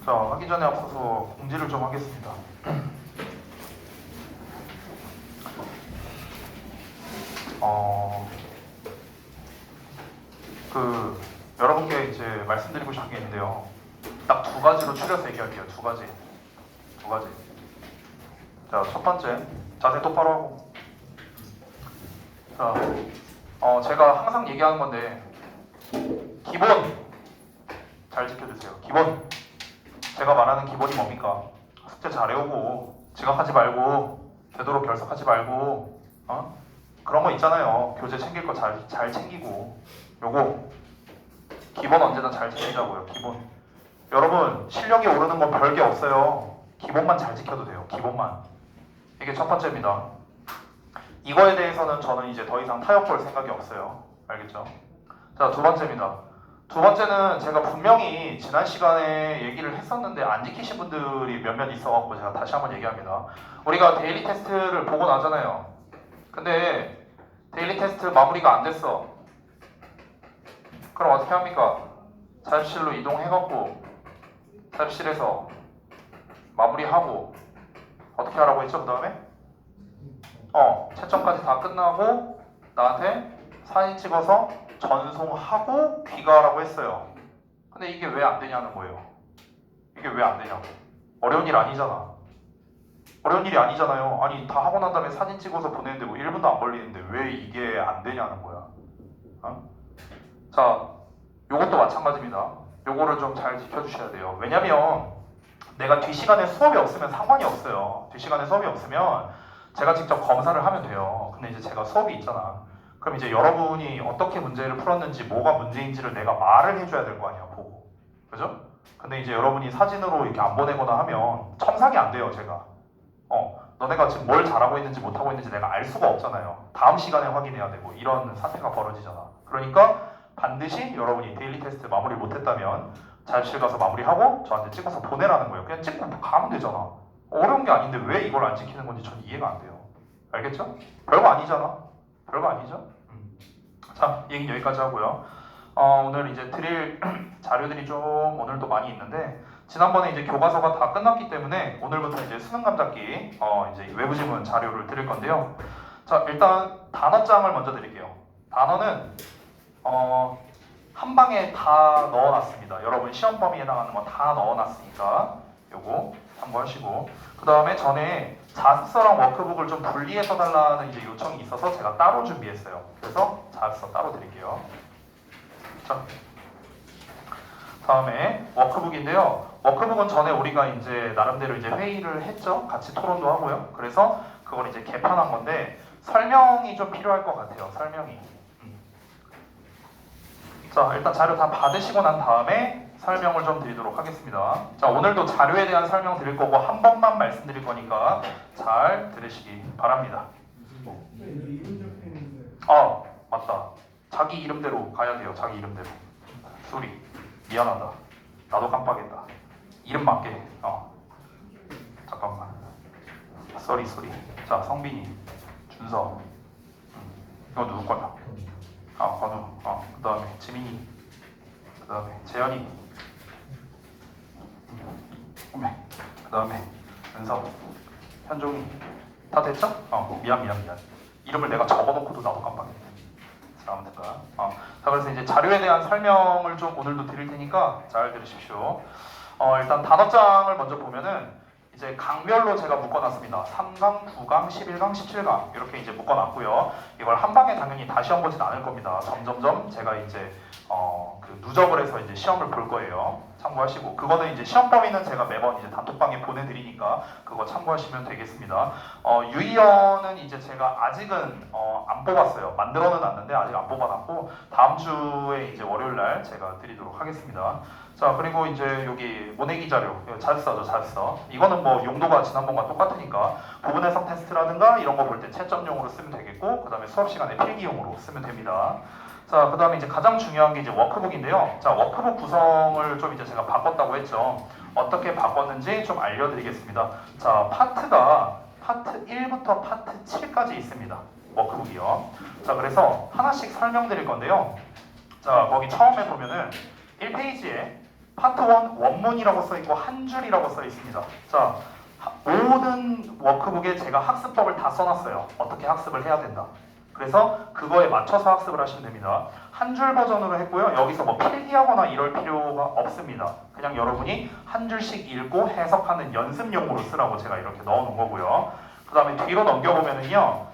자, 하기 전에 앞서서 공지를 좀 하겠습니다. 여러분께 이제 말씀드리고 싶은 게 있는데요. 딱 두 가지로 추려서 얘기할게요. 두 가지. 자, 첫 번째, 자세 똑바로 하고. 자, 제가 항상 얘기하는 건데, 기본 잘 지켜주세요. 기본. 제가 말하는 기본이 뭡니까? 숙제 잘해오고, 지각하지 말고, 되도록 결석하지 말고, 그런 거 있잖아요. 교재 챙길 거 잘 챙기고. 요거 기본 언제나 잘 챙기자고요. 기본. 여러분 실력이 오르는 건 별게 없어요. 기본만 잘 지켜도 돼요. 기본만. 이게 첫 번째입니다. 이거에 대해서는 저는 이제 더 이상 타협 볼 생각이 없어요. 알겠죠? 자, 두 번째입니다. 두 번째는 제가 분명히 지난 시간에 얘기를 했었는데 안 지키신 분들이 몇몇 있어갖고 제가 다시 한번 얘기합니다. 우리가 데일리 테스트를 보고 나잖아요. 근데 데일리 테스트 마무리가 안 됐어. 그럼 어떻게 합니까? 자습실로 이동해갖고 자습실에서 마무리하고 어떻게 하라고 했죠? 그 다음에 채점까지 다 끝나고 나한테 사진 찍어서 전송하고 귀가하라고 했어요. 근데 이게 왜 안 되냐는 거예요. 이게 왜 안 되냐고. 어려운 일 아니잖아. 어려운 일이 아니잖아요. 아니 다 하고 난 다음에 사진 찍어서 보내는데 뭐 1분도 안 걸리는데 왜 이게 안 되냐는 거야. 자, 요것도 마찬가지입니다. 요거를 좀 잘 지켜주셔야 돼요. 왜냐면 내가 뒷시간에 수업이 없으면 상관이 없어요. 뒷시간에 수업이 없으면 제가 직접 검사를 하면 돼요. 근데 이제 제가 수업이 있잖아. 그럼 이제 여러분이 어떻게 문제를 풀었는지 뭐가 문제인지를 내가 말을 해줘야 될 거 아니야, 보고. 그죠? 근데 이제 여러분이 사진으로 이렇게 안 보내거나 하면 첨삭이 안 돼요, 제가. 너네가 지금 뭘 잘하고 있는지 못하고 있는지 내가 알 수가 없잖아요. 다음 시간에 확인해야 되고 이런 사태가 벌어지잖아. 그러니까 반드시 여러분이 데일리 테스트 마무리 못했다면 자습실 가서 마무리하고 저한테 찍어서 보내라는 거예요. 그냥 찍고 가면 되잖아. 어려운 게 아닌데 왜 이걸 안 지키는 건지 전 이해가 안 돼요. 알겠죠? 별거 아니잖아. 별거 아니죠? 자, 얘기는 여기까지 하고요. 오늘 이제 드릴 자료들이 좀 오늘도 많이 있는데 지난번에 이제 교과서가 다 끝났기 때문에 오늘부터 이제 수능 감잡기 이제 외부 지문 자료를 드릴 건데요. 자, 일단 단어장을 먼저 드릴게요. 단어는 한 방에 다 넣어놨습니다. 여러분 시험 범위에 해당하는 거 다 넣어놨으니까 요거 참고하시고, 그 다음에 전에 자습서랑 워크북을 좀 분리해서 달라는 이제 요청이 있어서 제가 따로 준비했어요. 그래서 자습서 따로 드릴게요. 자, 다음에 워크북인데요. 워크북은 전에 우리가 이제 나름대로 이제 회의를 했죠. 같이 토론도 하고요. 그래서 그걸 이제 개편한 건데 설명이 좀 필요할 것 같아요. 설명이. 자, 일단 자료 다 받으시고 난 다음에 설명을 좀 드리도록 하겠습니다. 자, 오늘도 자료에 대한 설명 드릴 거고 한 번만 말씀드릴 거니까 잘 들으시기 바랍니다. 맞다. 자기 이름대로 가야 돼요. 자기 이름대로. 소리. 미안하다. 나도 깜빡했다. 이름 맞게. 잠깐만. 쏘리. 자, 성빈이, 준서. 이거 누구 거냐? 건우. 그 다음에 지민이. 그 다음에 재현이. 그 다음에 은서. 현종이. 다 됐죠? 미안. 이름을 내가 적어놓고도 나도 깜빡했네. 아무튼 자, 그래서 이제 자료에 대한 설명을 좀 오늘도 드릴 테니까 잘 들으십시오. 일단 단어장을 먼저 보면은 이제 강별로 제가 묶어놨습니다. 3강, 9강, 11강, 17강 이렇게 이제 묶어놨고요. 이걸 한 방에 당연히 다 시험 보진 않을 겁니다. 점점점 제가 이제 누적을 해서 이제 시험을 볼 거예요. 참고하시고, 그거는 이제 시험 범위는 제가 매번 이제 단톡방에 보내드리니까 그거 참고하시면 되겠습니다. 유의어는 이제 제가 아직은 안 뽑았어요. 만들어는 놨는데 아직 안 뽑아놨고 다음 주에 이제 월요일날 제가 드리도록 하겠습니다. 자, 그리고 이제 여기 모내기 자료, 자습서죠, 자습서. 이거는 뭐 용도가 지난번과 똑같으니까 부분 해석 테스트라든가 이런 거 볼 때 채점용으로 쓰면 되겠고, 그 다음에 수업 시간에 필기용으로 쓰면 됩니다. 자, 그 다음에 이제 가장 중요한 게 이제 워크북인데요. 자, 워크북 구성을 좀 이제 제가 바꿨다고 했죠. 어떻게 바꿨는지 좀 알려드리겠습니다. 자, 파트가 파트 1부터 파트 7까지 있습니다. 워크북이요. 자, 그래서 하나씩 설명드릴 건데요. 자, 거기 처음에 보면은 1페이지에 파트 1 원문이라고 써있고 한 줄이라고 써있습니다. 자, 모든 워크북에 제가 학습법을 다 써놨어요. 어떻게 학습을 해야 된다. 그래서 그거에 맞춰서 학습을 하시면 됩니다. 한 줄 버전으로 했고요. 여기서 뭐 필기하거나 이럴 필요가 없습니다. 그냥 여러분이 한 줄씩 읽고 해석하는 연습용으로 쓰라고 제가 이렇게 넣어놓은 거고요. 그 다음에 뒤로 넘겨보면은요.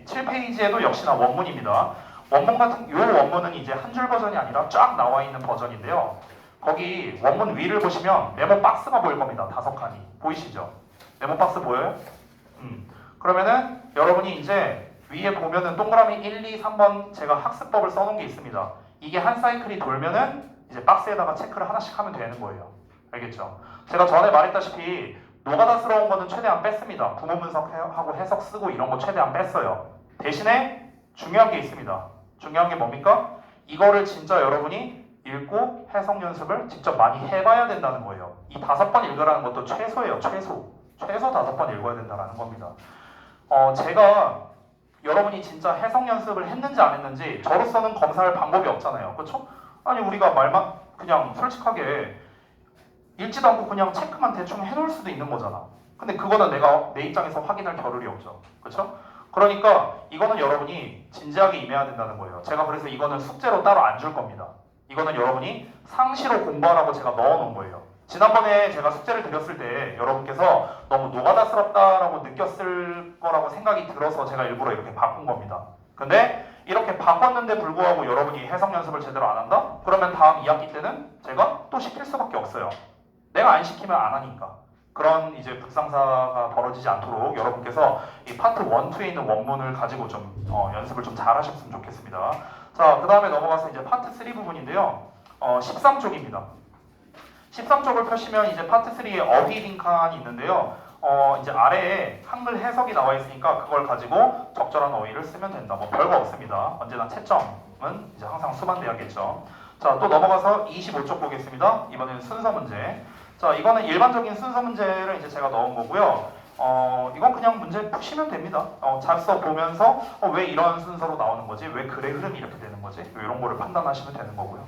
7페이지에도 역시나 원문입니다. 원문 같은 요 원문은 이제 한 줄 버전이 아니라 쫙 나와 있는 버전인데요. 거기 원문 위를 보시면 메모 박스가 보일 겁니다. 5칸이 보이시죠? 메모 박스 보여요? 그러면은 여러분이 이제 위에 보면은 동그라미 1, 2, 3번 제가 학습법을 써놓은 게 있습니다. 이게 한 사이클이 돌면은 이제 박스에다가 체크를 하나씩 하면 되는 거예요. 알겠죠? 제가 전에 말했다시피 노가다스러운 거는 최대한 뺐습니다. 구문 분석하고 해석 쓰고 이런 거 최대한 뺐어요. 대신에 중요한 게 있습니다. 중요한 게 뭡니까? 이거를 진짜 여러분이 읽고 해석 연습을 직접 많이 해봐야 된다는 거예요. 이 5번 읽으라는 것도 최소예요. 최소 5번 읽어야 된다는 겁니다. 제가 여러분이 진짜 해석 연습을 했는지 안 했는지 저로서는 검사할 방법이 없잖아요. 그렇죠? 아니 우리가 말만 그냥 솔직하게 읽지도 않고 그냥 체크만 대충 해놓을 수도 있는 거잖아. 근데 그거는 내가 내 입장에서 확인할 겨를이 없죠. 그렇죠? 그러니까 이거는 여러분이 진지하게 임해야 된다는 거예요. 제가 그래서 이거는 숙제로 따로 안 줄 겁니다. 이거는 여러분이 상시로 공부하라고 제가 넣어놓은 거예요. 지난번에 제가 숙제를 드렸을 때 여러분께서 너무 노가다스럽다라고 느꼈을 거라고 생각이 들어서 제가 일부러 이렇게 바꾼 겁니다. 근데 이렇게 바꿨는데 불구하고 여러분이 해석 연습을 제대로 안 한다? 그러면 다음 2학기 때는 제가 또 시킬 수밖에 없어요. 내가 안 시키면 안 하니까. 그런 이제 불상사가 벌어지지 않도록 여러분께서 이 파트 1, 2에 있는 원문을 가지고 좀 연습을 좀 잘 하셨으면 좋겠습니다. 자, 그 다음에 넘어가서 이제 파트 3 부분인데요. 13쪽입니다. 13쪽을 펴시면 이제 파트 3에 어휘 빈칸이 있는데요. 이제 아래에 한글 해석이 나와 있으니까 그걸 가지고 적절한 어휘를 쓰면 된다. 뭐 별거 없습니다. 언제나 채점은 이제 항상 수반돼야겠죠. 자, 또 넘어가서 25쪽 보겠습니다. 이번에는 순서 문제. 자, 이거는 일반적인 순서 문제를 이제 제가 넣은 거고요. 이건 그냥 문제 푸시면 됩니다. 잘 써보면서 왜 이런 순서로 나오는 거지? 왜 글의 흐름이 이렇게 되는 거지? 이런 거를 판단하시면 되는 거고요.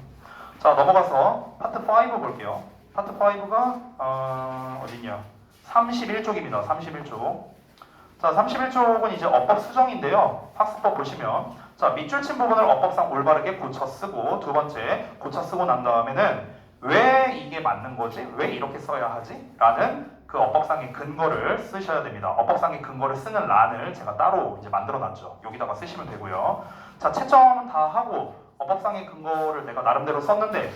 자, 넘어가서 파트 5 볼게요. 파트 5가 어디냐? 31쪽입니다. 31쪽. 자, 31쪽은 이제 어법 수정인데요. 학습법 보시면 자, 밑줄 친 부분을 어법상 올바르게 고쳐 쓰고 두 번째 고쳐 쓰고 난 다음에는 왜 이게 맞는 거지? 왜 이렇게 써야 하지? 라는 그 어법상의 근거를 쓰셔야 됩니다. 어법상의 근거를 쓰는 란을 제가 따로 이제 만들어 놨죠. 여기다가 쓰시면 되고요. 자, 채점은 다 하고 어법상의 근거를 내가 나름대로 썼는데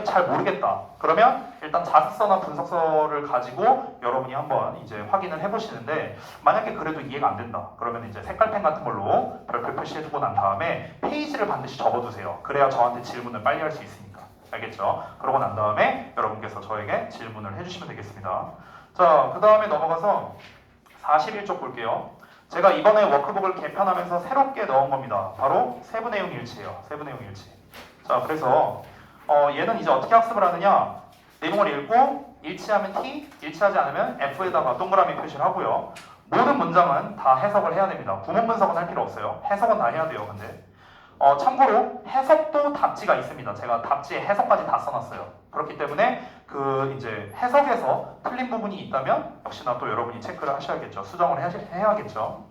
잘 모르겠다. 그러면 일단 자습서나 분석서를 가지고 여러분이 한번 이제 확인을 해보시는데 만약에 그래도 이해가 안 된다. 그러면 이제 색깔펜 같은 걸로 별표 표시해두고 난 다음에 페이지를 반드시 접어두세요. 그래야 저한테 질문을 빨리 할 수 있으니까. 알겠죠? 그러고 난 다음에 여러분께서 저에게 질문을 해주시면 되겠습니다. 자, 그 다음에 넘어가서 41쪽 볼게요. 제가 이번에 워크북을 개편하면서 새롭게 넣은 겁니다. 바로 세부내용 일치예요. 세부내용 일치. 자, 그래서 얘는 이제 어떻게 학습을 하느냐? 내용을 읽고 일치하면 T, 일치하지 않으면 F에다가 동그라미 표시를 하고요. 모든 문장은 다 해석을 해야 됩니다. 구문 분석은 할 필요 없어요. 해석은 다 해야 돼요. 근데 참고로 해석도 답지가 있습니다. 제가 답지에 해석까지 다 써놨어요. 그렇기 때문에 그 이제 해석에서 틀린 부분이 있다면 역시나 또 여러분이 체크를 하셔야겠죠. 수정을 해야겠죠.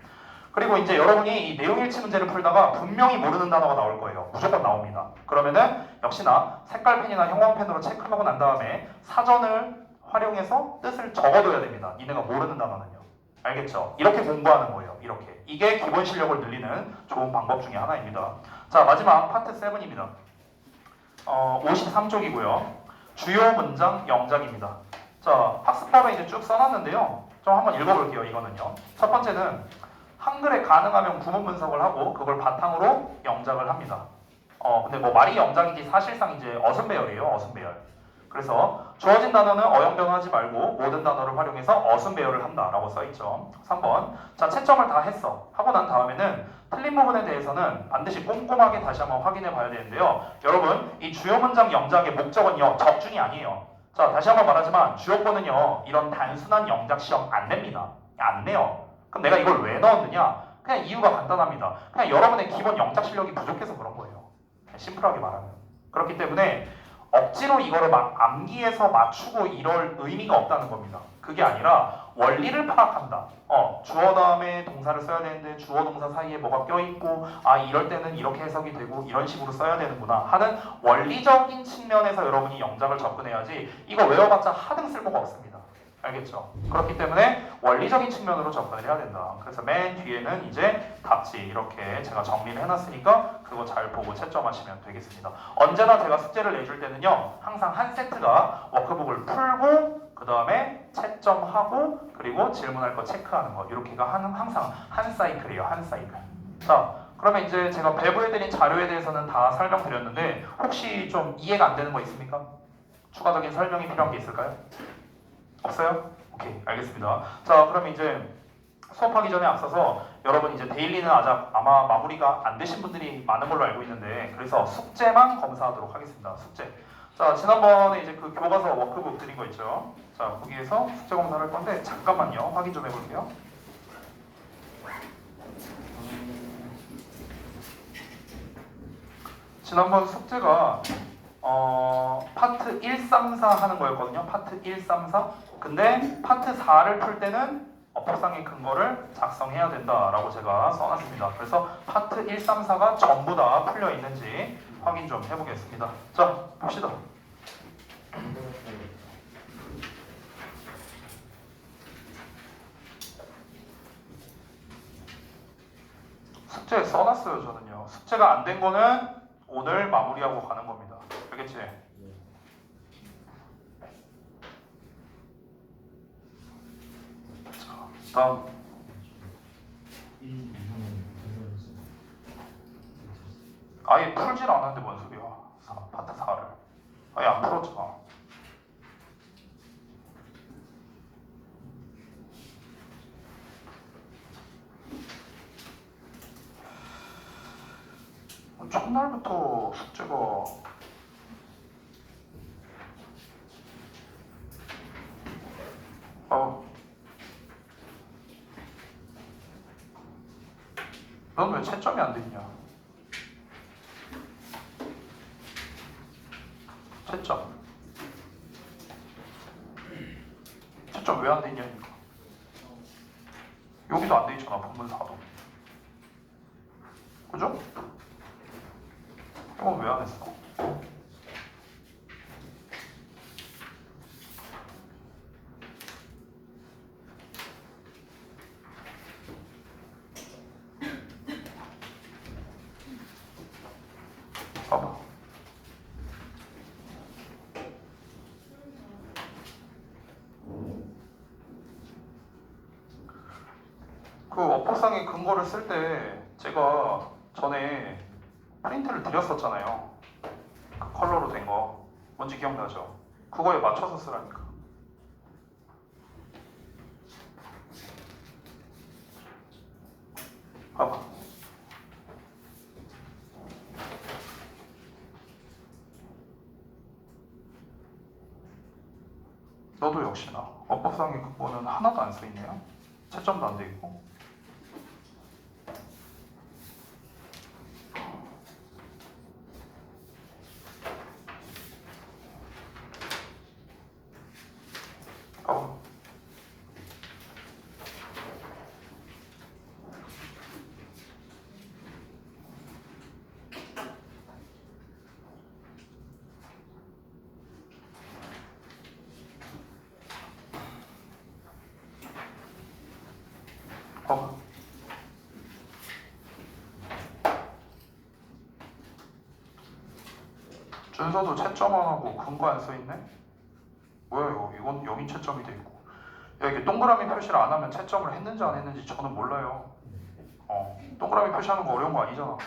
그리고 이제 여러분이 이 내용일치 문제를 풀다가 분명히 모르는 단어가 나올 거예요. 무조건 나옵니다. 그러면은 역시나 색깔펜이나 형광펜으로 체크하고 난 다음에 사전을 활용해서 뜻을 적어둬야 됩니다. 니네가 모르는 단어는요. 알겠죠? 이렇게 공부하는 거예요. 이렇게. 이게 기본 실력을 늘리는 좋은 방법 중에 하나입니다. 자, 마지막 파트 7입니다. 53쪽이고요. 주요 문장 영작입니다. 자, 학습법에 이제 쭉 써놨는데요. 좀 한번 읽어볼게요. 이거는요. 첫 번째는 한글에 가능하면 구문 분석을 하고 그걸 바탕으로 영작을 합니다. 근데 뭐 말이 영작이지 사실상 이제 어순배열이에요. 어순배열. 그래서 주어진 단어는 어영변화하지 말고 모든 단어를 활용해서 어순배열을 한다라고 써있죠. 3번. 자, 채점을 다 했어. 하고 난 다음에는 틀린 부분에 대해서는 반드시 꼼꼼하게 다시 한번 확인해 봐야 되는데요. 여러분, 이 주요 문장 영작의 목적은요, 적중이 아니에요. 자, 다시 한번 말하지만 주요권은요, 이런 단순한 영작 시험 안 냅니다. 안 내요. 그럼 내가 이걸 왜 넣었느냐? 그냥 이유가 간단합니다. 그냥 여러분의 기본 영작 실력이 부족해서 그런 거예요. 심플하게 말하면. 그렇기 때문에 억지로 이거를 막 암기해서 맞추고 이럴 의미가 없다는 겁니다. 그게 아니라 원리를 파악한다. 주어 다음에 동사를 써야 되는데 주어 동사 사이에 뭐가 껴있고 이럴 때는 이렇게 해석이 되고 이런 식으로 써야 되는구나 하는 원리적인 측면에서 여러분이 영작을 접근해야지 이거 외워봤자 하등 쓸모가 없습니다. 알겠죠? 그렇기 때문에 원리적인 측면으로 접근을 해야 된다. 그래서 맨 뒤에는 이제 답지 이렇게 제가 정리를 해놨으니까 그거 잘 보고 채점하시면 되겠습니다. 언제나 제가 숙제를 내줄 때는요 항상 한 세트가 워크북을 풀고 그 다음에 채점하고 그리고 질문할 거 체크하는 거 이렇게가 항상 한 사이클이에요. 한 사이클. 자 그러면 이제 제가 배부해드린 자료에 대해서는 다 설명드렸는데 혹시 좀 이해가 안 되는 거 있습니까? 추가적인 설명이 필요한 게 있을까요? 없어요? 오케이, 알겠습니다. 자, 그러면 이제 수업하기 전에 앞서서 여러분 이제 데일리는 아마 마무리가 안 되신 분들이 많은 걸로 알고 있는데 그래서 숙제만 검사하도록 하겠습니다. 숙제. 자, 지난번에 이제 그 교과서 워크북 드린 거 있죠? 자, 거기에서 숙제 검사를 할 건데 잠깐만요. 확인 좀 해볼게요. 지난번 숙제가 파트 1, 3, 4 하는 거였거든요. 파트 1, 3, 4. 근데 파트 4를 풀 때는 어법상의 근거를 작성해야 된다라고 제가 써놨습니다. 그래서 파트 1, 3, 4가 전부 다 풀려 있는지 확인 좀 해보겠습니다. 자, 봅시다. 숙제 써놨어요, 저는요. 숙제가 안 된 거는 오늘 마무리하고 가는 겁니다. 알겠지? 다음 아예 풀질 않았는데 뭔 소리야 파트 4를 아예 안 풀었잖아. 첫날부터 숙제가 넌 왜 채점이 안 돼 있냐? 채점 왜 안 돼 있냐니까. 여기도 안 돼 있잖아. 본문사도. 그죠? 이건 왜 안 했어? 봐봐. 그 어법상의 근거를 쓸 때 제가 전에 프린트를 드렸었잖아요. 그 컬러로 된 거. 뭔지 기억나죠? 그거에 맞춰서 쓰라니까. 봐봐. 너도 역시나 어법상의 근거는 하나도 안 써있네요. 채점도 안 돼 있고. 봐봐. 봐봐. 준서도 채점 안 하고 근거 안 써있네? 뭐야 이거? 이건 여기 채점이 돼 있고. 야 이게 동그라미 표시를 안 하면 채점을 했는지 안 했는지 저는 몰라요. 동그라미 표시하는 거 어려운 거 아니잖아.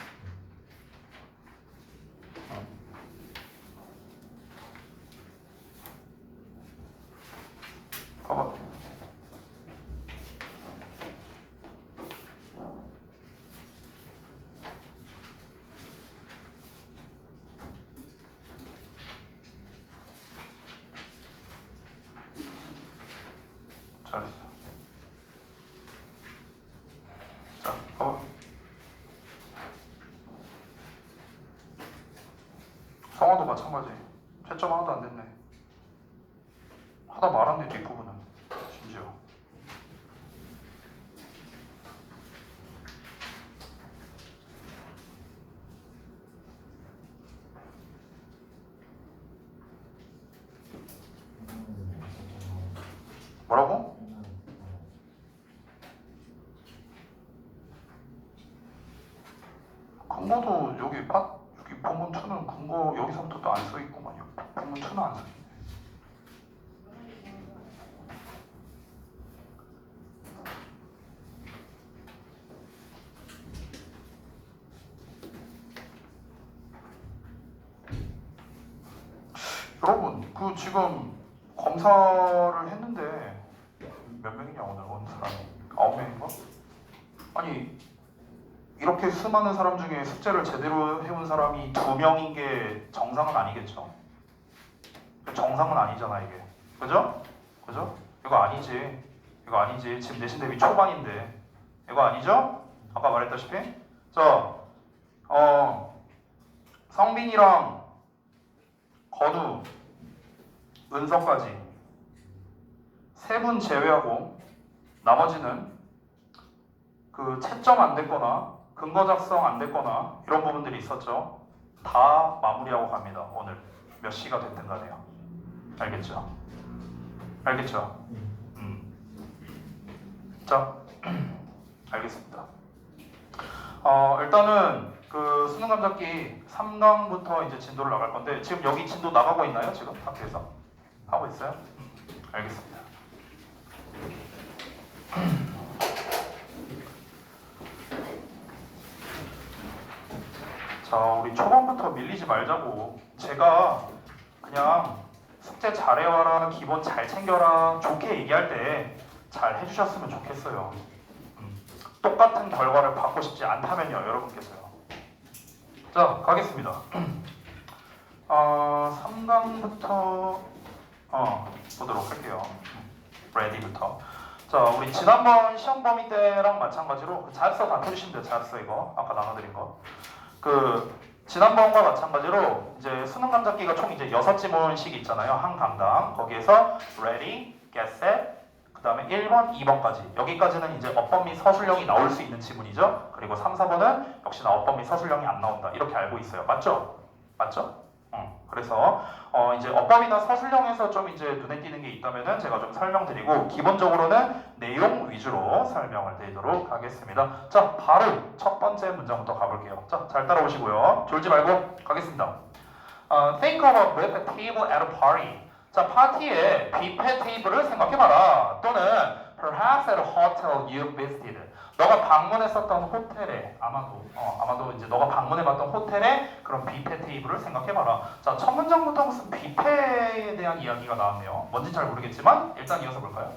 봐봐. 잘했어. 자, 봐봐. 성화도 마찬가지. 채점 하나도 안 됐네. 하다 말았네 뒷부분은. 심지어. 뭐라고? 근거도 여기 본문 2는 근거 여기서부터 또 안 써있구만요. 본문 2는 안 써있네. 여러분 그 지금 검사를 했는데 몇 명이냐 오늘 온 사람이? 9명인가? 아니 이렇게 수많은 사람 중에 숙제를 제대로 해온 사람이 2명인 게 정상은 아니겠죠? 정상은 아니잖아 이게. 그죠? 그죠? 이거 아니지. 이거 아니지. 지금 내신 대비 초반인데 이거 아니죠? 아까 말했다시피 자, 성빈이랑 건우, 은서까지 세 분 제외하고 나머지는 그 채점 안 됐거나 근거 작성 안 됐거나 이런 부분들이 있었죠. 다 마무리하고 갑니다. 오늘 몇 시가 됐든 간에요. 알겠죠? 알겠죠? 자, 알겠습니다. 일단은 그 수능 감잡기 3강부터 이제 진도를 나갈 건데 지금 여기 진도 나가고 있나요? 지금 학교에서? 하고 있어요? 알겠습니다. 자, 우리 초반부터 밀리지 말자고. 제가 그냥 숙제 잘해와라, 기본 잘 챙겨라, 좋게 얘기할 때 잘 해주셨으면 좋겠어요. 똑같은 결과를 받고 싶지 않다면요, 여러분께서요. 자, 가겠습니다. 3강부터 보도록 할게요. 레디부터. 자, 우리 지난번 시험 범위 때랑 마찬가지로 그 자습서 다 펴주시면 돼요. 자습서 이거 아까 나눠드린 거. 그 지난번과 마찬가지로 이제 수능 감잡기가 총 이제 6지문씩 있잖아요. 한 강당. 거기에서 ready, get set, 그 다음에 1번, 2번까지. 여기까지는 이제 어법 및 서술형이 나올 수 있는 지문이죠. 그리고 3, 4번은 역시나 어법 및 서술형이 안 나온다. 이렇게 알고 있어요. 맞죠? 맞죠? 그래서 이제 어법이나 서술형에서 좀 이제 눈에 띄는 게 있다면은 제가 좀 설명드리고 기본적으로는 내용 위주로 설명을 드리도록 하겠습니다. 자, 바로 첫 번째 문장부터 가볼게요. 자, 잘 따라오시고요. 졸지 말고 가겠습니다. Think of a buffet table at a party. 자, 파티에 뷔페 테이블을 생각해봐라. 또는 perhaps at a hotel you visited. 너가 방문했었던 호텔에 아마도 이제 너가 방문해봤던 호텔에 그런 뷔페 테이블을 생각해봐라. 자, 첫 문장부터 무슨 뷔페에 대한 이야기가 나왔네요. 뭔지 잘 모르겠지만 일단 이어서 볼까요?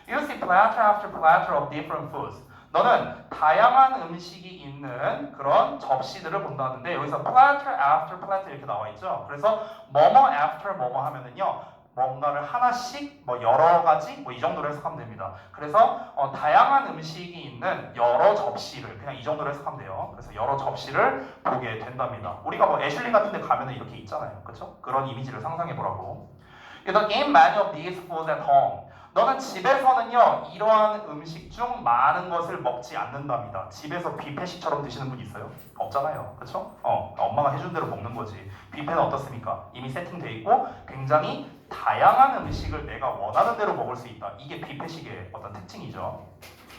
You see platter after platter of different foods. 너는 다양한 음식이 있는 그런 접시들을 본다는데 여기서 platter after platter 이렇게 나와 있죠. 그래서 뭐뭐 after 뭐뭐 하면은요. 뭔가를 하나씩 뭐 여러 가지 뭐 이 정도로 해석하면 됩니다. 그래서 다양한 음식이 있는 여러 접시를 그냥 이 정도로 해석하면 돼요. 그래서 여러 접시를 보게 된답니다. 우리가 뭐 애슐리 같은 데 가면은 이렇게 있잖아요. 그렇죠? 그런 이미지를 상상해 보라고. You don't eat many of these foods at home. 너는 집에서는요 이러한 음식 중 많은 것을 먹지 않는답니다. 집에서 뷔페식처럼 드시는 분 있어요? 없잖아요. 그렇죠? 엄마가 해준 대로 먹는 거지. 뷔페는 어떻습니까? 이미 세팅돼 있고 굉장히 다양한 음식을 내가 원하는 대로 먹을 수 있다. 이게 뷔페식의 어떤 특징이죠.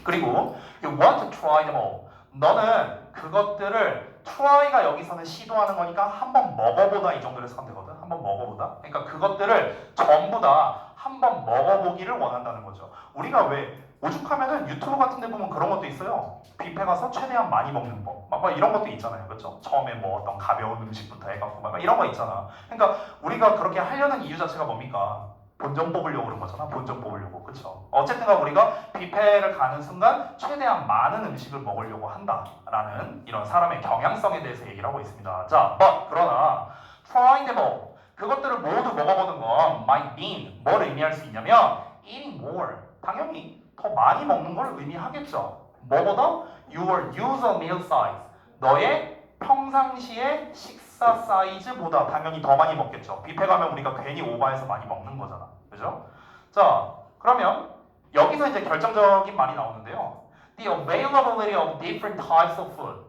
그리고 you want to try them all. 너는 그것들을 try가 여기서는 시도하는 거니까 한번 먹어보다 이 정도로 해석하면 되거든. 한번 먹어보다. 그러니까 그것들을 전부 다 한번 먹어보기를 원한다는 거죠. 우리가 왜 오죽하면은 유튜브 같은 데 보면 그런 것도 있어요. 뷔페 가서 최대한 많이 먹는 법. 막 이런 것도 있잖아요. 그렇죠? 처음에 뭐 어떤 가벼운 음식부터 해갖고 막 이런 거 있잖아. 그러니까 우리가 그렇게 하려는 이유 자체가 뭡니까? 본전 뽑으려고 그런 거잖아. 본전 뽑으려고. 그렇죠? 어쨌든 우리가 뷔페를 가는 순간 최대한 많은 음식을 먹으려고 한다라는 이런 사람의 경향성에 대해서 얘기를 하고 있습니다. 자, 그러나 trying them all. 그것들을 모두 먹어보는 건 might mean 뭘 의미할 수 있냐면 eating more. 당연히 더 많이 먹는 걸 의미하겠죠. 뭐보다 your usual meal size. 너의 평상시의 식사 사이즈보다 당연히 더 많이 먹겠죠. 뷔페 가면 우리가 괜히 오버해서 많이 먹는 거잖아. 그죠? 자, 그러면 여기서 이제 결정적인 말이 나오는데요. The availability of different types of food.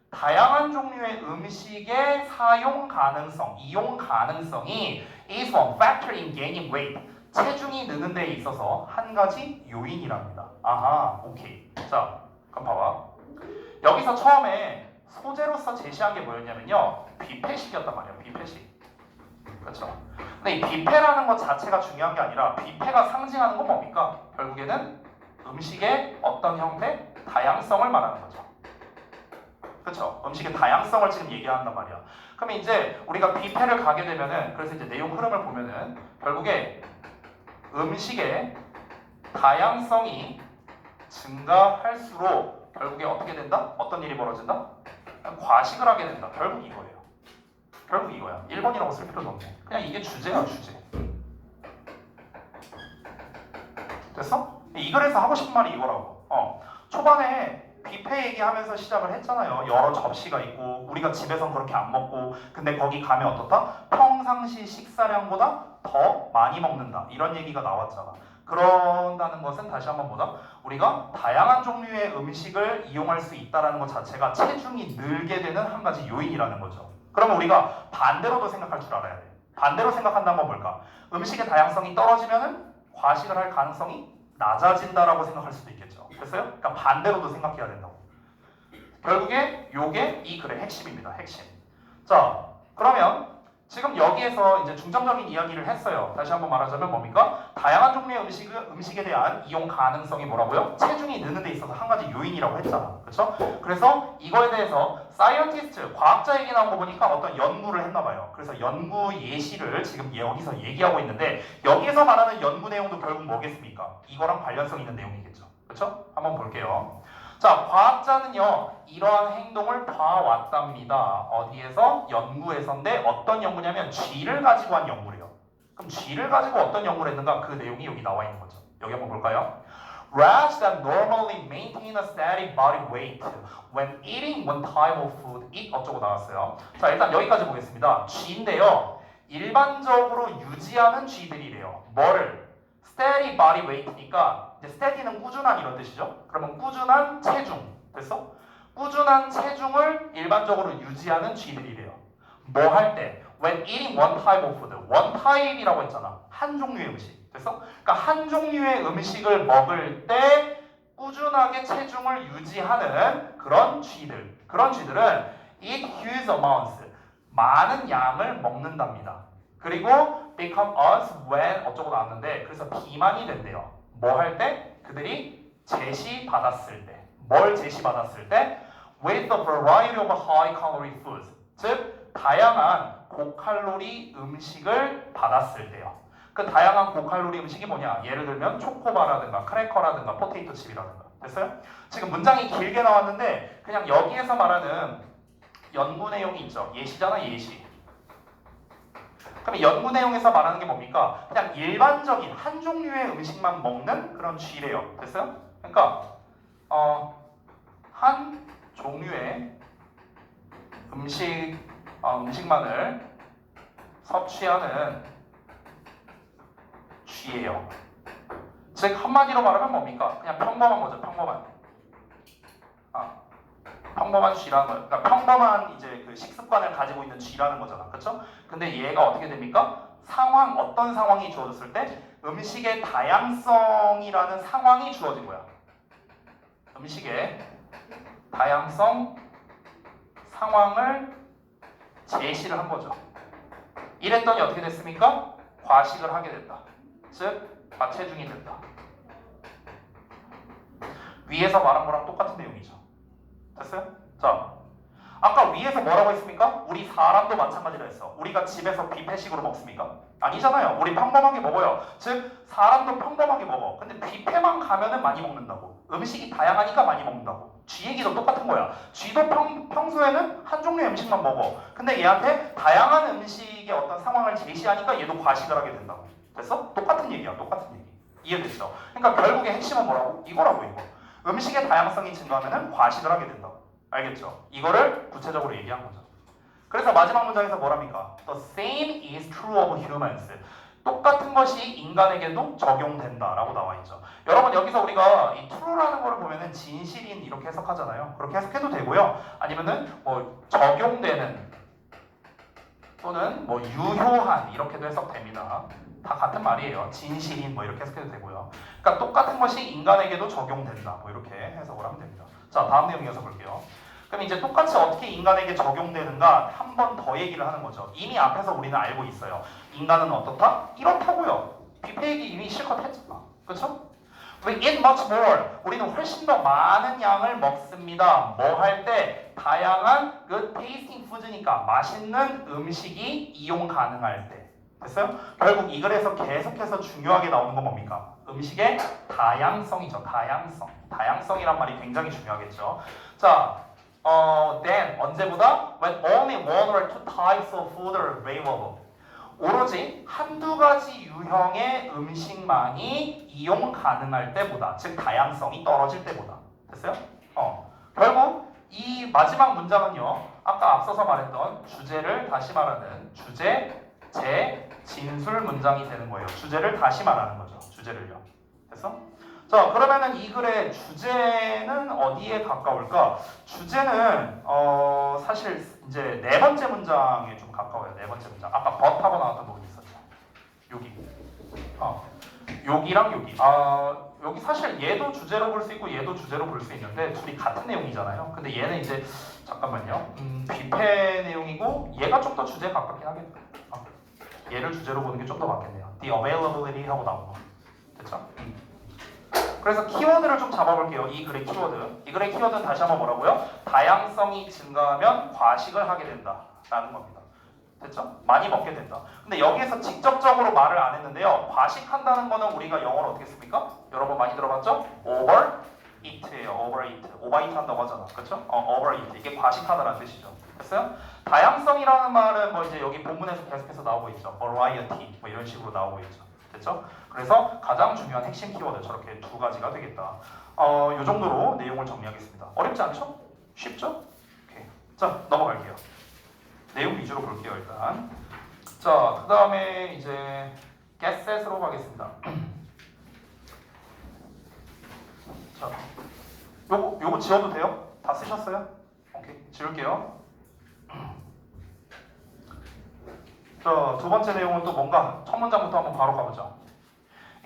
다양한 종류의 음식의 사용 가능성, 이용 가능성이 is one factor in gaining weight. 체중이 느는 데 있어서 한 가지 요인이랍니다. 아하, 오케이. 자, 그럼 봐봐. 여기서 처음에 소재로서 제시한 게 뭐였냐면요. 뷔페식이었단 말이에요. 뷔페식. 그렇죠? 근데 이 뷔페라는 것 자체가 중요한 게 아니라 뷔페가 상징하는 건 뭡니까? 결국에는 음식의 어떤 형태? 다양성을 말하는 거죠. 그렇죠? 음식의 다양성을 지금 얘기한단 말이야. 그러면 이제 우리가 뷔페를 가게 되면은 그래서 이제 내용 흐름을 보면은 결국에 음식의 다양성이 증가할수록 결국에 어떻게 된다? 어떤 일이 벌어진다? 과식을 하게 된다. 결국 이거예요. 결국 이거야. 1번이라고 쓸 필요도 없네. 그냥 이게 주제야, 주제. 됐어? 이 글에서 하고 싶은 말이 이거라고. 초반에 뷔페 얘기하면서 시작을 했잖아요. 여러 접시가 있고 우리가 집에선 그렇게 안 먹고 근데 거기 가면 어떻다? 평상시 식사량보다 더 많이 먹는다. 이런 얘기가 나왔잖아. 그런다는 것은 다시 한번 보자. 우리가 다양한 종류의 음식을 이용할 수 있다는 것 자체가 체중이 늘게 되는 한 가지 요인이라는 거죠. 그러면 우리가 반대로도 생각할 줄 알아야 돼. 반대로 생각한다는 건 뭘까? 음식의 다양성이 떨어지면은 과식을 할 가능성이 낮아진다라고 생각할 수도 있겠죠. 됐어요? 그러니까 반대로도 생각해야 된다고. 결국에 요게 이 글의 핵심입니다. 핵심. 자, 그러면 지금 여기에서 이제 중점적인 이야기를 했어요. 다시 한번 말하자면 뭡니까? 다양한 종류의 음식에 대한 이용 가능성이 뭐라고요? 체중이 느는 데 있어서 한 가지 요인이라고 했잖아. 그렇죠? 그래서 이거에 대해서 사이언티스트, 과학자 얘기 나온 거 보니까 어떤 연구를 했나 봐요. 그래서 연구 예시를 지금 여기서 얘기하고 있는데 여기에서 말하는 연구 내용도 결국 뭐겠습니까? 이거랑 관련성 있는 내용이겠죠. 그렇죠? 한번 볼게요. 자, 과학자는요 이러한 행동을 봐왔답니다. 어디에서? 연구에서인데 어떤 연구냐면 쥐를 가지고 한 연구래요. 그럼 쥐를 가지고 어떤 연구를 했는가? 그 내용이 여기 나와 있는 거죠. 여기 한번 볼까요? Rats that normally maintain a steady body weight when eating one type of food eat 어쩌고 나왔어요. 자, 일단 여기까지 보겠습니다. 쥐인데요 일반적으로 유지하는 쥐들이래요. 뭐를? steady body weight니까 이제 steady는 꾸준한 이런 뜻이죠. 그러면 꾸준한 체중. 됐어? 꾸준한 체중을 일반적으로 유지하는 쥐들이래요. 뭐 할 때? When eating one type of food. one type이라고 했잖아. 한 종류의 음식. 됐어? 그러니까 한 종류의 음식을 먹을 때 꾸준하게 체중을 유지하는 그런 쥐들. 그런 쥐들은 eat huge amounts. 많은 양을 먹는답니다. 그리고 become us when 어쩌고 나왔는데 그래서 비만이 된대요. 뭐 할 때? 그들이 제시받았을 때. 뭘 제시받았을 때? With a variety of high calorie foods. 즉 다양한 고칼로리 음식을 받았을 때요. 그 다양한 고칼로리 음식이 뭐냐? 예를 들면 초코바라든가 크래커라든가 포테이토 칩이라든가. 됐어요? 지금 문장이 길게 나왔는데 그냥 여기에서 말하는 연구 내용이 있죠. 예시잖아, 예시. 그럼 연구 내용에서 말하는 게 뭡니까? 그냥 일반적인 한 종류의 음식만 먹는 그런 쥐래요. 됐어요? 그러니까 한 종류의 음식만을 섭취하는 쥐예요. 즉 한마디로 말하면 뭡니까? 그냥 평범한 거죠. 평범한 쥐라는 거예요. 그러니까 평범한 이제 그 식습관을 가지고 있는 쥐라는 거잖아. 그렇죠? 근데 얘가 어떻게 됩니까? 어떤 상황이 주어졌을 때 음식의 다양성이라는 상황이 주어진 거야. 음식의 다양성 상황을 제시를 한 거죠. 이랬더니 어떻게 됐습니까? 과식을 하게 된다. 즉 과체중이 된다. 위에서 말한 거랑 똑같은 내용이죠. 됐어요? 자, 아까 위에서 뭐라고 했습니까? 우리 사람도 마찬가지라 했어. 우리가 집에서 뷔페식으로 먹습니까? 아니잖아요. 우리 평범하게 먹어요. 즉 사람도 평범하게 먹어. 근데 뷔페만 가면은 많이 먹는다고. 음식이 다양하니까 많이 먹는다고. 쥐 얘기도 똑같은 거야. 쥐도 평소에는 한 종류의 음식만 먹어. 근데 얘한테 다양한 음식의 어떤 상황을 제시하니까 얘도 과식을 하게 된다고. 됐어? 똑같은 얘기야. 똑같은 얘기. 이해됐죠? 그러니까 결국에 핵심은 뭐라고? 이거라고 이거. 음식의 다양성이 증가하면 과식을 하게 된다고. 알겠죠? 이거를 구체적으로 얘기한 거죠. 그래서 마지막 문장에서 뭐랍니까? The same is true of humans. 똑같은 것이 인간에게도 적용된다라고 나와 있죠. 여러분 여기서 우리가 이 true라는 거를 보면은 진실인 이렇게 해석하잖아요. 그렇게 해석해도 되고요. 아니면은 뭐 적용되는 또는 뭐 유효한 이렇게도 해석됩니다. 다 같은 말이에요. 진실인 뭐 이렇게 해석해도 되고요. 그러니까 똑같은 것이 인간에게도 적용된다. 뭐 이렇게 해석을 하면 됩니다. 자, 다음 내용 이어서 볼게요. 그럼 이제 똑같이 어떻게 인간에게 적용되는가 한 번 더 얘기를 하는 거죠. 이미 앞에서 우리는 알고 있어요. 인간은 어떻다? 이렇다고요. 뷔페 얘기 이미 실컷 했잖아. 그렇죠? We eat much more. 우리는 훨씬 더 많은 양을 먹습니다. 뭐 할 때? 다양한 good tasting food니까 맛있는 음식이 이용 가능할 때. 됐어요? 결국 이 글에서 계속해서 중요하게 나오는 건 뭡니까? 음식의 다양성이죠. 다양성. 다양성이란 말이 굉장히 중요하겠죠. 자, then 언제보다 when only one or two types of food are available. 오로지 한두 가지 유형의 음식만이 이용 가능할 때보다, 즉 다양성이 떨어질 때보다. 됐어요? 결국 이 마지막 문장은요, 아까 앞서서 말했던 주제를 다시 말하는 주제, 제, 진술 문장이 되는 거예요. 주제를 다시 말하는 거죠. 주제를요. 됐어? 자, 그러면은 이 글의 주제는 어디에 가까울까? 주제는 사실 이제 네 번째 문장에 좀 가까워요. 네 번째 문장. 아까 but 하고 나왔던 부분이 있었죠. 여기. 여기랑 여기. 여기 사실 얘도 주제로 볼 수 있고 얘도 주제로 볼 수 있는데 둘이 같은 내용이잖아요. 근데 얘는 이제 잠깐만요. 뷔페 내용이고 얘가 좀 더 주제에 가깝긴 하겠다. 얘를 주제로 보는 게 좀 더 맞겠네요. The availability 하고 나온 거. 됐죠? 그래서 키워드를 좀 잡아볼게요. 이 글의 키워드. 이 글의 키워드는 다시 한번 뭐라고요? 다양성이 증가하면 과식을 하게 된다라는 겁니다. 됐죠? 많이 먹게 된다. 근데 여기에서 직접적으로 말을 안 했는데요. 과식한다는 거는 우리가 영어로 어떻게 씁니까? 여러분 많이 들어봤죠? overeat예요. overeat. 오버이트 한다고 하잖아. 그렇죠? overeat. 이게 과식하다라는 뜻이죠. 됐어요? 다양성이라는 말은 뭐 이제 여기 본문에서 계속해서 나오고 있죠. variety 뭐 이런 식으로 나오고 있죠. 됐죠? 그래서 가장 중요한 핵심 키워드 저렇게 두 가지가 되겠다. 이 정도로 내용을 정리하겠습니다. 어렵지 않죠? 쉽죠? 오케이. 자, 넘어갈게요. 내용 위주로 볼게요, 일단. 자, 그 다음에 이제 get set으로 가겠습니다. 자, 요거 지워도 돼요? 다 쓰셨어요? 오케이, 지울게요. 자, 두 번째 내용은 또 뭔가 첫 문장부터 한번 바로 가보자.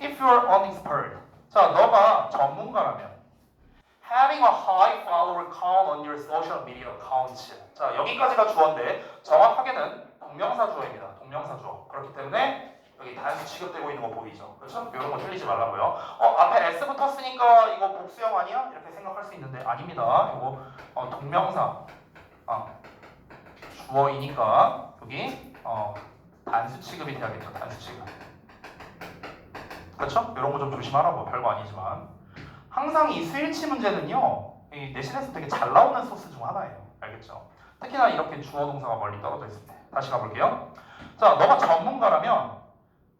If you're an expert, 자, 너가 전문가라면 having a high follower count on your social media accounts. 자, 여기까지가 주어인데 정확하게는 동명사 주어입니다. 동명사 주어. 그렇기 때문에 여기 단수 취급되고 있는 거 보이죠? 그렇죠? 이런 거 틀리지 말라고요. 앞에 s 붙었으니까 이거 복수형 아니야? 이렇게 생각할 수 있는데 아닙니다. 이거 동명사 주어이니까 여기 단수 취급이 돼야겠죠. 단수 취급. 그렇죠? 이런 거 좀 조심하라고. 별거 아니지만 항상 이 스위치 문제는요, 이 내신에서 되게 잘 나오는 소스 중 하나예요. 알겠죠? 특히나 이렇게 주어 동사가 멀리 떨어져 있을 때. 다시 가볼게요. 자, 너가 전문가라면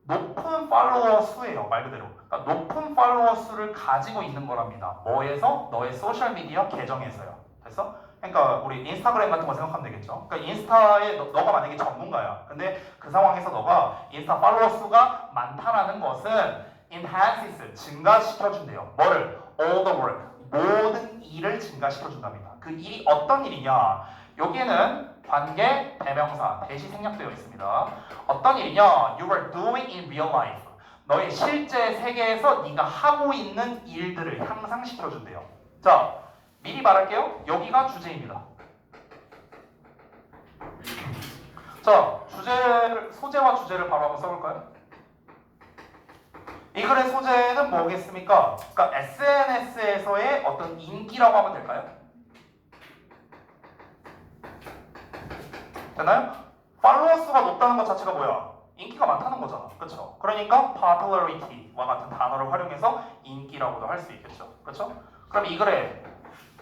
높은 팔로워 수예요. 말 그대로. 그러니까 높은 팔로워 수를 가지고 있는 거랍니다. 뭐에서? 너의 소셜미디어 계정에서요. 됐어? 그러니까 우리 인스타그램 같은 거 생각하면 되겠죠. 그러니까 인스타에 너가 만약에 전문가야. 근데 그 상황에서 너가 인스타 팔로워 수가 많다라는 것은 enhances, 증가시켜준대요. 뭐를? all the work, 모든 일을 증가시켜준답니다. 그 일이 어떤 일이냐? 여기에는 관계, 대명사, 대시 생략되어 있습니다. 어떤 일이냐? You are doing in real life. 너의 실제 세계에서 네가 하고 있는 일들을 향상시켜준대요. 자, 미리 말할게요. 여기가 주제입니다. 자, 소재와 주제를 바로 한번 써볼까요? 이 글의 소재는 뭐겠습니까? 그러니까 SNS에서의 어떤 인기라고 하면 될까요? 되나요? 팔로워 수가 높다는 것 자체가 뭐야? 인기가 많다는 거잖아. 그렇죠? 그러니까 popularity와 같은 단어를 활용해서 인기라고도 할 수 있겠죠. 그렇죠? 그럼 이 글의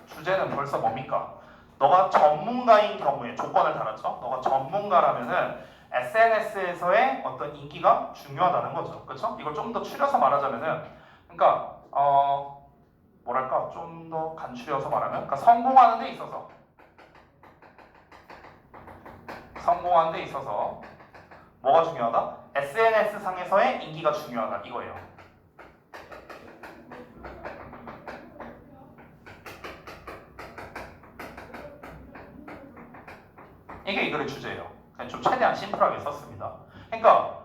주제는 벌써 뭡니까? 너가 전문가인 경우에 조건을 달았죠? 너가 전문가라면은 SNS에서의 어떤 인기가 중요하다는 거죠. 그렇죠? 이걸 좀 더 추려서 말하자면은, 그러니까 뭐랄까, 좀 더 간추려서 말하면, 그러니까 성공하는 데 있어서 성공하는 데 있어서 뭐가 중요하다? SNS 상에서의 인기가 중요하다 이거예요. 이게 이 글의 주제예요. 그냥 좀 최대한 심플하게 썼습니다. 그러니까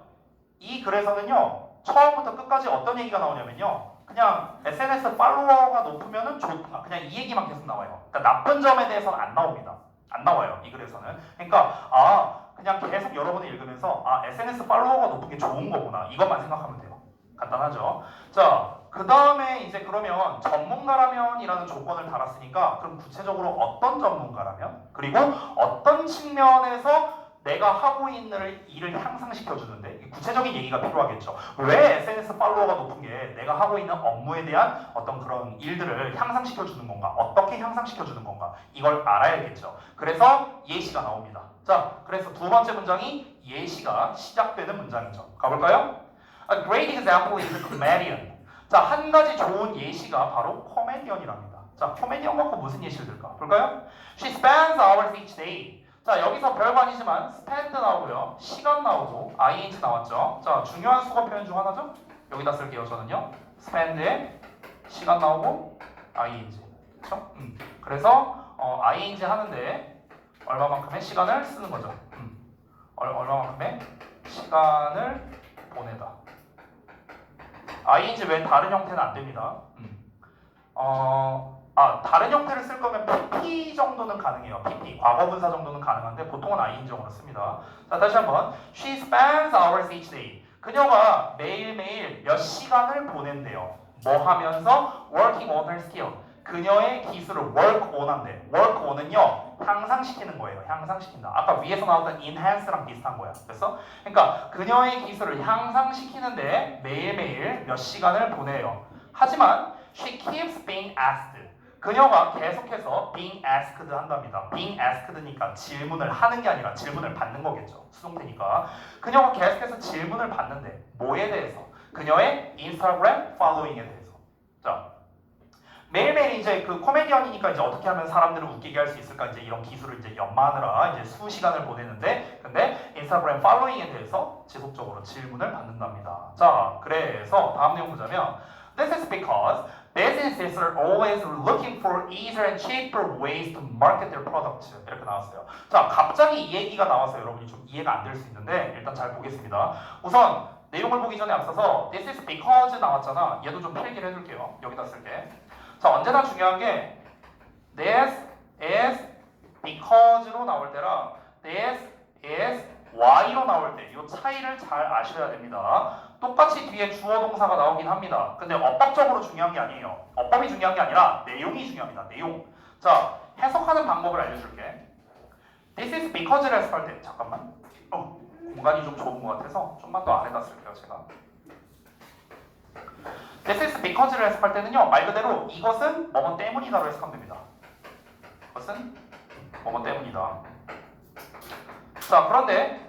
이 글에서는요 처음부터 끝까지 어떤 얘기가 나오냐면요 그냥 SNS 팔로워가 높으면은 좋다 그냥 이 얘기만 계속 나와요. 그러니까 나쁜 점에 대해서는 안 나옵니다. 안 나와요 이 글에서는. 그러니까 그냥 계속 여러분이 읽으면서 SNS 팔로워가 높은 게 좋은 거구나 이것만 생각하면 돼요. 간단하죠. 자, 그 다음에 이제 그러면 전문가라면 이라는 조건을 달았으니까 그럼 구체적으로 어떤 전문가라면 그리고 어떤 측면에서 내가 하고 있는 일을 향상시켜 주는데 구체적인 얘기가 필요하겠죠. 왜 SNS 팔로워가 높은 게 내가 하고 있는 업무에 대한 어떤 그런 일들을 향상시켜 주는 건가? 어떻게 향상시켜 주는 건가? 이걸 알아야겠죠. 그래서 예시가 나옵니다. 자, 그래서 두 번째 문장이 예시가 시작되는 문장이죠. 가볼까요? A great example is a comedian. 자, 한 가지 좋은 예시가 바로 코미디언이랍니다. 자, 코미디언 갖고 무슨 예시를 들까? 볼까요? She spends hours each day. 자, 여기서 별거 아니지만 spend 나오고요. 시간 나오고 ing 나왔죠. 자, 중요한 수거 표현 중 하나죠? 여기다 쓸게요, 저는요. spend에 시간 나오고 ing. 그렇죠? 그래서 ing 하는데 얼마만큼의 시간을 쓰는 거죠. 얼마만큼의 시간을 보내다. ing 외에 다른 형태는 안 됩니다. 다른 형태를 쓸 거면 pp 정도는 가능해요. pp, 과거분사 정도는 가능한데 보통은 ing용으로 씁니다. 자, 다시 한번. She spends hours each day. 그녀가 매일매일 몇 시간을 보낸대요. 뭐 하면서? Working on her skill. 그녀의 기술을 work on 한대. work on은요, 향상시키는 거예요. 향상시킨다. 아까 위에서 나왔던 enhance랑 비슷한 거야. 그래서 그러니까 그녀의 기술을 향상시키는데 매일매일 몇 시간을 보내요. 하지만 she keeps being asked. 그녀가 계속해서 being asked 한답니다. being asked니까 질문을 하는 게 아니라 질문을 받는 거겠죠. 수동태니까. 그녀가 계속해서 질문을 받는데 뭐에 대해서? 그녀의 인스타그램 팔로잉에 대해서. 자, 매일매일 이제 그 코미디언이니까 이제 어떻게 하면 사람들을 웃기게 할 수 있을까 이제 이런 기술을 이제 연마하느라 이제 수시간을 보내는데 근데 인스타그램 팔로잉에 대해서 지속적으로 질문을 받는답니다. 자, 그래서 다음 내용 보자면 This is because businesses are always looking for easier and cheaper ways to market their products. 이렇게 나왔어요. 자, 갑자기 이 얘기가 나와서 여러분이 좀 이해가 안 될 수 있는데 일단 잘 보겠습니다. 우선 내용을 보기 전에 앞서서 This is because 나왔잖아. 얘도 좀 필기를 해줄게요. 여기다 쓸게. 자, 언제나 중요한 게 This is because로 나올 때랑 This is why로 나올 때 이 차이를 잘 아셔야 됩니다. 똑같이 뒤에 주어 동사가 나오긴 합니다. 근데 어법적으로 중요한 게 아니에요. 어법이 중요한 게 아니라 내용이 중요합니다. 내용. 자, 해석하는 방법을 알려줄게. This is because를 해석할 때 잠깐만. 공간이 좀 좁은 것 같아서 좀만 더 안에다 쓸게요. 제가. This is because를 해석할 때는요. 말 그대로 이것은 뭐뭐 때문이다로 해석하면 됩니다. 이것은 뭐뭐 때문이다. 자, 그런데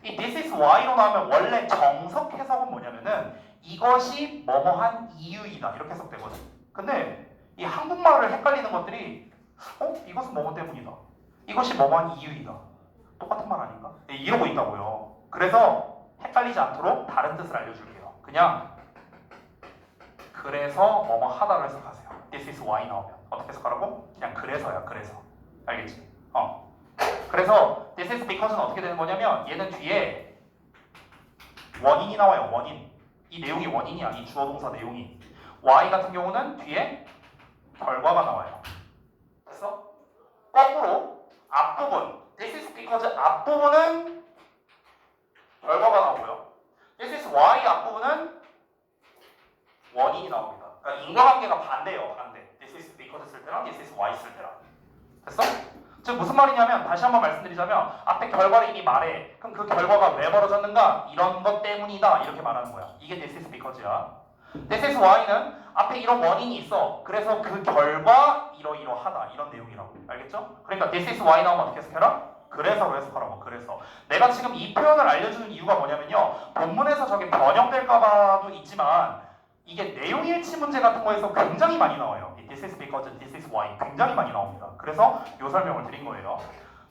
이 this is why로 나오면 원래 정석 해석은 뭐냐면은 이것이 뭐뭐한 이유이다 이렇게 해석되거든. 근데 이 한국말을 헷갈리는 것들이 이것은 뭐뭐 때문이다. 이것이 뭐뭐한 이유이다. 똑같은 말 아닌가? 이러고 있다고요. 그래서 헷갈리지 않도록 다른 뜻을 알려줄게요. 그냥 그래서 뭐뭐 하다로 해석하세요. This is why 나오면 어떻게 해석하라고? 그냥 그래서야. 그래서 알겠지? 그래서 this is because는 어떻게 되는 거냐면 얘는 뒤에 원인이 나와요. 원인. 이 내용이 원인이야. 이 주어 동사 내용이. why 같은 경우는 뒤에 결과가 나와요. 됐어? 거꾸로 앞부분 this is because 앞부분은 결과가 나오고요. this is why 앞부분은 원인이 나옵니다. 그러니까 인과관계가 반대예요. 반대. This is because 쓸 때랑 this is why 쓸 때랑. 됐어? 즉 무슨 말이냐면 다시 한번 말씀드리자면 앞에 결과를 이미 말해. 그럼 그 결과가 왜 벌어졌는가? 이런 것 때문이다. 이렇게 말하는 거야. 이게 this is because야. this is why는 앞에 이런 원인이 있어. 그래서 그 결과 이러이러하다. 이런 내용이라고. 알겠죠? 그러니까 this is why 나오면 어떻게 해석해라? 그래서로 해석하라고. 그래서 내가 지금 이 표현을 알려주는 이유가 뭐냐면요. 본문에서 저게 변형될까봐도 있지만 이게 내용 일치 문제 같은 거에서 굉장히 많이 나와요. This is because, this is why 굉장히 많이 나옵니다. 그래서 이 설명을 드린 거예요.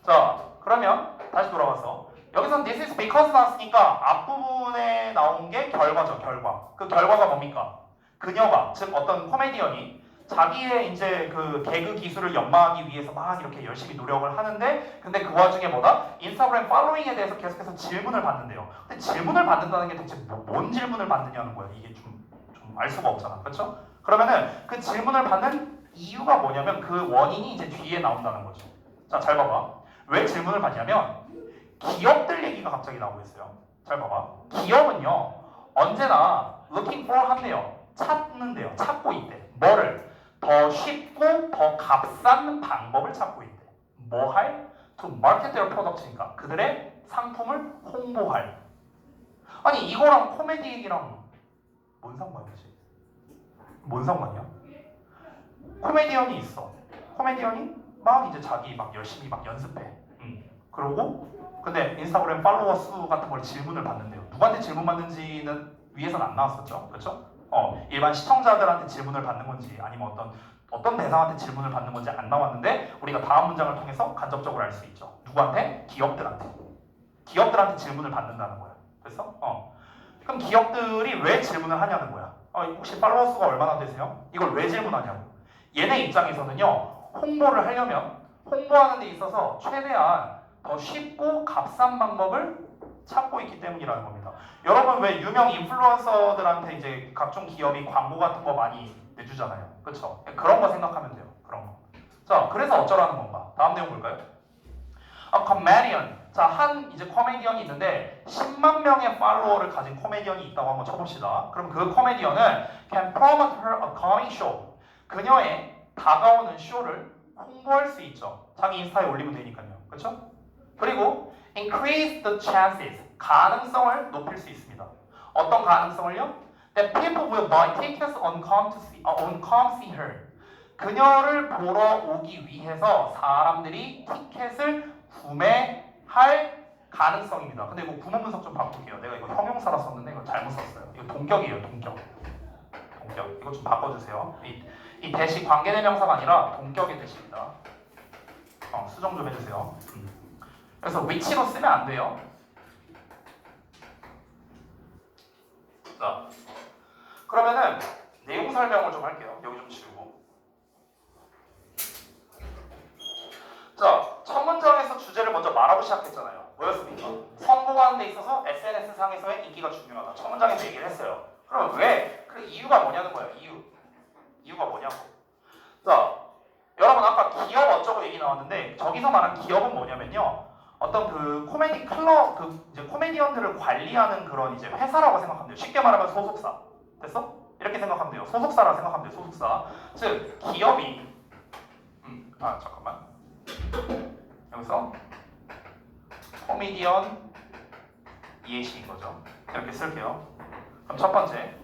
자, 그러면 다시 돌아와서 여기선 this is because 나왔으니까 앞부분에 나온 게 결과죠. 결과. 그 결과가 뭡니까? 그녀가 즉 어떤 코미디언이 자기의 이제 그 개그 기술을 연마하기 위해서 막 이렇게 열심히 노력을 하는데 근데 그 와중에 뭐다? 인스타그램 팔로잉에 대해서 계속해서 질문을 받는데요. 근데 질문을 받는다는 게 대체 뭔 질문을 받느냐는 거야. 이게 좀 알 수가 없잖아. 그렇죠? 그러면은 그 질문을 받는 이유가 뭐냐면 그 원인이 이제 뒤에 나온다는 거죠. 자, 잘 봐봐. 왜 질문을 받냐면 기업들 얘기가 갑자기 나오고 있어요. 잘 봐봐. 기업은요 언제나 looking for 한대요. 찾는데요. 찾고 있대. 뭐를? 더 쉽고 더 값싼 방법을 찾고 있대. 뭐 할? To market their products니까 그들의 상품을 홍보할. 아니 이거랑 코미디 얘기랑 뭔 상관이지? 뭔 상관이야? 코미디언이 있어. 코미디언이 막 이제 자기 막 열심히 막 연습해. 그러고 근데 인스타그램 팔로워 수 같은 걸 질문을 받는데요. 누구한테 질문 받는지는 위에서는 안 나왔었죠. 그렇죠? 일반 시청자들한테 질문을 받는 건지 아니면 어떤 대상한테 질문을 받는 건지 안 나왔는데 우리가 다음 문장을 통해서 간접적으로 알 수 있죠. 누구한테? 기업들한테. 기업들한테 질문을 받는다는 거야. 됐어? 그럼 기업들이 왜 질문을 하냐는 거야. 혹시 팔로워 수가 얼마나 되세요? 이걸 왜 질문하냐고. 얘네 입장에서는요. 홍보를 하려면 홍보하는 데 있어서 최대한 더 쉽고 값싼 방법을 찾고 있기 때문이라는 겁니다. 여러분 왜 유명 인플루언서들한테 이제 각종 기업이 광고 같은 거 많이 내주잖아요. 그렇죠? 그런 거 생각하면 돼요. 그런 거. 자, 그래서 어쩌라는 건가? 다음 내용 볼까요? A comedian. 자, 한 이제 코미디언이 있는데 10만 명의 팔로워를 가진 코미디언이 있다고 한번 쳐봅시다. 그럼 그 코미디언은 can promote her a coming show. 그녀의 다가오는 쇼를 홍보할 수 있죠. 자기 인스타에 올리면 되니까요. 그렇죠? 그리고 increase the chances. 가능성을 높일 수 있습니다. 어떤 가능성을요? That people will buy tickets on come see her. 그녀를 보러 오기 위해서 사람들이 티켓을 구매할 가능성입니다. 근데 이거 구문분석 좀 바꿀게요. 내가 이거 형용사라 썼는데 이거 잘못 썼어요. 이거 동격이에요. 동격. 이거 좀 바꿔주세요. 이 대시 관계대명사가 아니라 동격의 대시입니다. 수정 좀 해주세요. 그래서 위치로 쓰면 안 돼요. 자, 그러면은 내용 설명을 좀 할게요. 여기 좀 지우고. 자, 첫 문장에서 주제를 먼저 말하고 시작했잖아요. 뭐였습니까? 선보하는 데 있어서 SNS 상에서의 인기가 중요하다. 첫 문장에서 얘기를 했어요. 그럼 왜? 그 이유가 뭐냐는 거예요. 이유가 뭐냐고. 자, 여러분 아까 기업 어쩌고 얘기 나왔는데 저기서 말한 기업은 뭐냐면요. 어떤 그 코미디 클럽, 그 이제 코미디언들을 관리하는 그런 이제 회사라고 생각하면 돼요. 쉽게 말하면 소속사. 됐어? 이렇게 생각하면 돼요. 소속사라 생각하면 돼요. 소속사. 즉 기업이 잠깐만. 여기서 코미디언 예시인 거죠. 이렇게 쓸게요. 그럼 첫 번째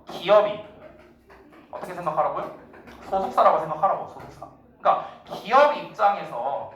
기업이 어떻게 생각하라고요? 소속사라고 생각하라고. 소속사. 그러니까 기업 입장에서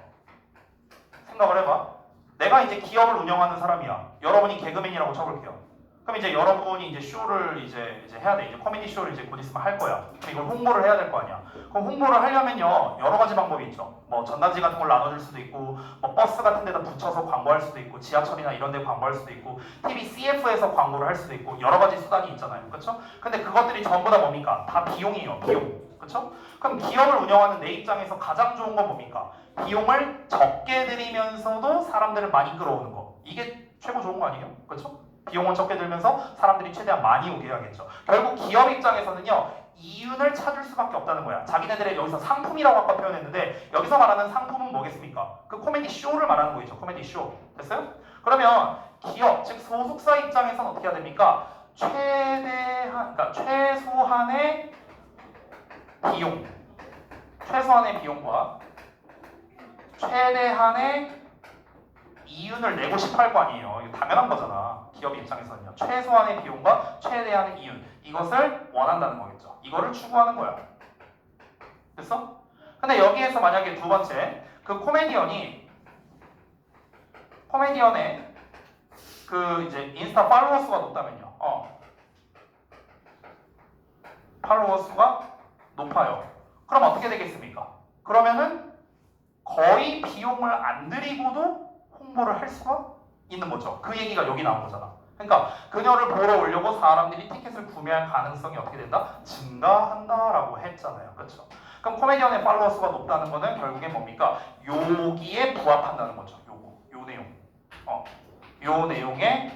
생각을 해봐. 내가 이제 기업을 운영하는 사람이야. 여러분이 개그맨이라고 쳐볼게요. 그럼 이제 여러분이 이제 쇼를 이제 해야 돼. 이제 코미디 쇼를 이제 곧 있으면 할 거야. 그럼 이걸 홍보를 해야 될 거 아니야. 그럼 홍보를 하려면요 여러 가지 방법이 있죠. 뭐 전단지 같은 걸 나눠줄 수도 있고, 뭐 버스 같은 데다 붙여서 광고할 수도 있고, 지하철이나 이런 데 광고할 수도 있고, TV CF에서 광고를 할 수도 있고, 여러 가지 수단이 있잖아요. 그렇죠? 근데 그것들이 전부 다 뭡니까? 다 비용이에요. 비용. 그렇죠? 그럼 기업을 운영하는 내 입장에서 가장 좋은 건 뭡니까? 비용을 적게 들이면서도 사람들을 많이 끌어오는 거. 이게 최고 좋은 거 아니에요? 그렇죠? 비용은 적게 들면서 사람들이 최대한 많이 오게 해야겠죠. 결국 기업 입장에서는요 이윤을 찾을 수밖에 없다는 거야. 자기네들의 여기서 상품이라고 아까 표현했는데 여기서 말하는 상품은 뭐겠습니까? 그 코미디 쇼를 말하는 거겠죠. 코미디 쇼. 됐어요? 그러면 기업, 즉 소속사 입장에서는 어떻게 해야 됩니까? 그러니까 최소한의 비용과 최대한의 이윤을 내고 싶어 할 거 아니에요. 이거 당연한 거잖아. 기업 입장에서는요. 최소한의 비용과 최대한의 이윤. 이것을 원한다는 거겠죠. 이거를 추구하는 거야. 됐어? 근데 여기에서 만약에 두 번째, 그 코미디언의 그 이제 인스타 팔로워 수가 높다면요. 팔로워 수가 높아요. 그럼 어떻게 되겠습니까? 그러면은 거의 비용을 안 들이고도 홍보를 할 수가 있는 거죠. 그 얘기가 여기 나온 거잖아. 그러니까 그녀를 보러 오려고 사람들이 티켓을 구매할 가능성이 어떻게 된다? 증가한다라고 했잖아요. 그렇죠? 그럼 코미디언의 팔로워 수가 높다는 거는 결국엔 뭡니까? 여기에 부합한다는 거죠. 요 내용. 요 내용에